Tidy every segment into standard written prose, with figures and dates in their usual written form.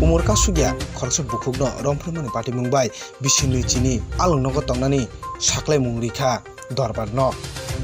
Omor Kasokya Khoroksa Bukhukno Romphere mani patimung bai bisini chini alung nogo tongnani saklaimung rikha dorbar nok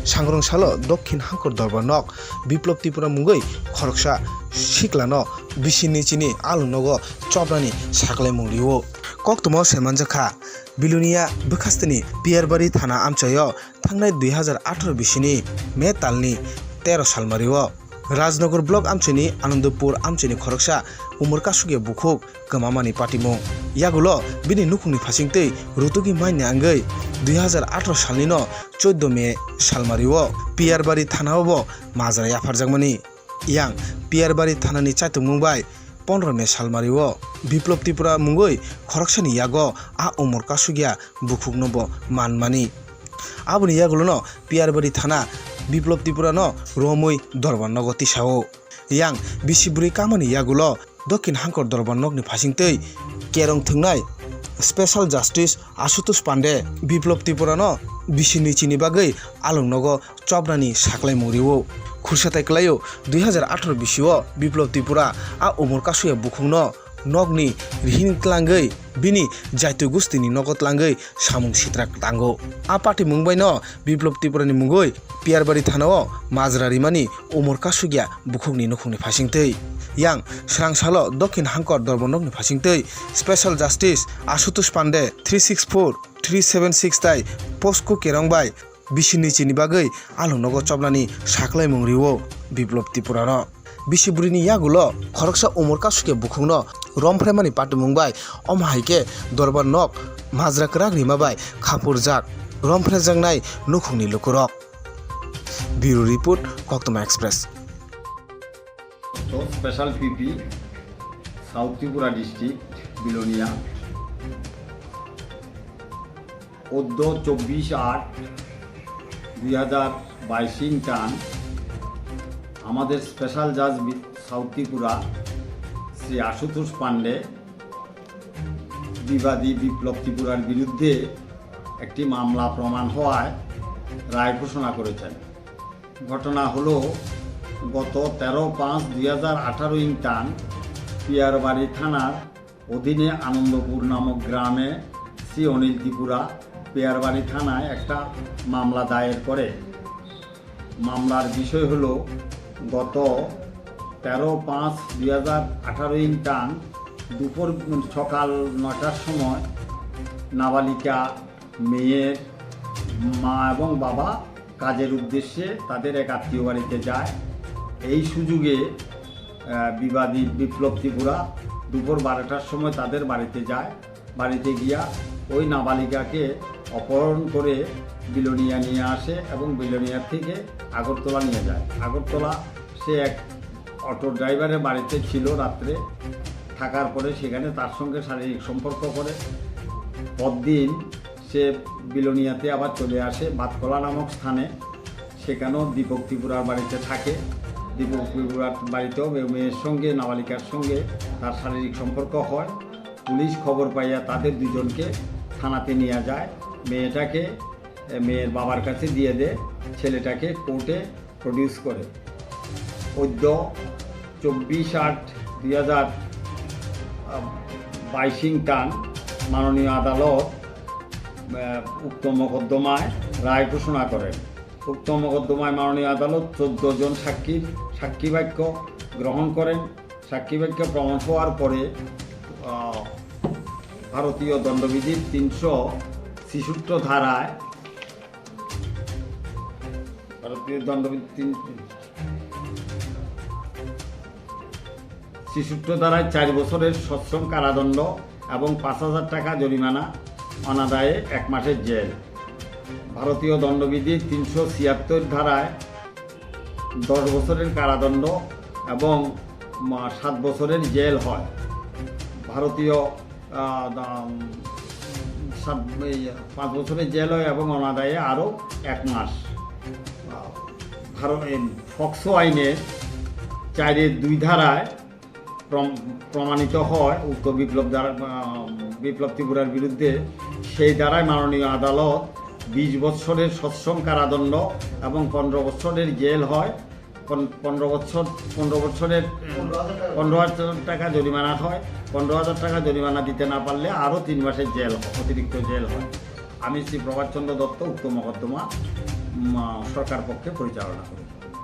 sangrong salo dokhin hangkor dorbar nok Biplab Tripura mungoi khoroksa siklano bisini chini alung nogo Chopnani saklaimung rio koktomo semanjakha bilunia bwkhastini Piyarbari thana amchayo thangnai 2018 bisini May talni 13 salmario Rajnagar block amchini Anandapur amchini khoroksa Omor Kasokya bukhuk kwmamani patimung yagulo bini nukungni phasingtwi rutugi maini angoi 2018 salni no 14 May salmario Piyarbari thanao Majra yafarjakmani yang Piyarbari thanani chaitumung bai 15 May salmario Biplab Tripura mungoi khoroksani yago a Omor Kasokya bukhukno bo manmani aboni yagulo no Piyarbari thana Biplab Tripura no romoi dorbar nogo tisao yang bisiburi kamani yagulo dokhin hangkor dorbar nokni phasingtwi kerong thungnai Special Justice Ashutosh Pande Biplab Tripura no bisini chini bagui alung nogo Chopnani saklaimung rio khursatai klaio 2018 bisio Biplab Tripura a Omor Kasokya bukhukno nogni rihin tlangoi bini jaitu gustini nogot tlangoi samung sitrak tango a patimung bai no Biplab Tripura ni mungoi Piyarbari thanao Majra rimani Omor Kasokya bukhukni nukungni phasingtwi yang srangsalo dokhin hangkor dorbar nokni phasingtwi Special Justice Ashutosh Pande 364-376 tai posko kerong bai bisini chini bagui alung nogo Chopnani saklaimung rio Biplab Tripura no bisiburini yagulo khoroksa Omor Kasokya bukhukno Romphere mani patimung bai omhaike dorbar nok Majra kwrak rima bai khapurjak Romphere jangnai nukungni lukurok Bureau Report Koktoma Express Special PP South Tripura District Bilonia Oddo 24/8/2022 টান আমাদের special জাজ south Tripura Shri Ashutosh Pandey বিবাদী বিপ্লব ত্রিপুরার বিরুদ্ধে একটি মামলা প্রমাণ হওয়ায় রায় ঘোষণা করেছেন। ঘটনা হলো গত 13/5/2018 টান পিয়ারবাড়ি থানার অধীনে আনন্দপুর নামক গ্রামে শ্রী অনিল ত্রিপুরা পিয়ারবাড়ি থানায় একটা মামলা দায়ের করে। মামলার বিষয় হলো গত 13/5/2018 টান দুপুর সকাল 9টার সময় নাবালিকা মেয়ের মা এবং বাবা কাজের উদ্দেশ্যে তাদের এক আত্মীয় বাড়িতে যায়। এই সুযোগে বিবাদী বিপ্লব ত্রিপুরা দুপুর 12টার সময় তাদের বাড়িতে যায়। বাড়িতে গিয়া ওই নাবালিকাকে অপহরণ করে বিলোনিয়া নিয়ে আসে এবং বিলোনিয়ার থেকে আগরতলা নিয়ে যায়। আগরতলা সে এক অটো ড্রাইভারের বাড়িতে ছিল রাত্রে থাকার পরে সেখানে তার সঙ্গে শারীরিক সম্পর্ক করে পরদিন সে বিলোনিয়াতে আবার চলে আসে বাতকলা নামক স্থানে। সেখানেও দীপক ত্রিপুরার বাড়িতে থাকে। দীপক ত্রিপুরার বাড়িতেও মেয়ের সঙ্গে নাবালিকার সঙ্গে তার শারীরিক সম্পর্ক হয়। পুলিশ খবর পাইয়া তাদের দুজনকে থানাতে নিয়ে যায়। মেয়েটাকে মেয়ের বাবার কাছে দিয়ে দেয়, ছেলেটাকে কোর্টে প্রডিউস করে। অদ্য 24/8/2022 টান মাননীয় আদালত উক্ত মোকদ্দমায় রায় ঘোষণা করেন। উক্ত মোকদ্দমায় মাননীয় আদালত 14 জন সাক্ষী বাক্য গ্রহণ করেন। সাক্ষী বাক্য প্রমাণ হওয়ার পরে ভারতীয় দণ্ডবিধির 366 ধারায় ভারতীয় দণ্ডবিধি 66 ধারায় 4 বছরের সশ্রম কারাদণ্ড এবং 5,000 টাকা জরিমানা অনাদায়ে 1 মাসের জেল। ভারতীয় দণ্ডবিধির 376 ধারায় 10 বছরের কারাদণ্ড এবং 7 বছরের জেল হয়। ভারতীয় 5 বছরের জেল হয় এবং অনাদায়ে আরও 1 মাস। ফক্সো আইনের 4(2) ধারায় প্রমাণিত হয় উক্ত বিপ্লব ত্রিপুরার বিরুদ্ধে। সেই ধারায় মাননীয় আদালত 20 বছরের সশ্রম কারাদণ্ড এবং 15 বছরের জেল হয় 15 বছরের 15,000 টাকা জরিমানা হয়। 15,000 টাকা জরিমানা দিতে না পারলে আরও 3 মাসের জেল, অতিরিক্ত জেল হয়। আমি শ্রী প্রভাতচন্দ্র দত্ত উক্ত মকদ্দমা সরকার পক্ষে পরিচালনা করি।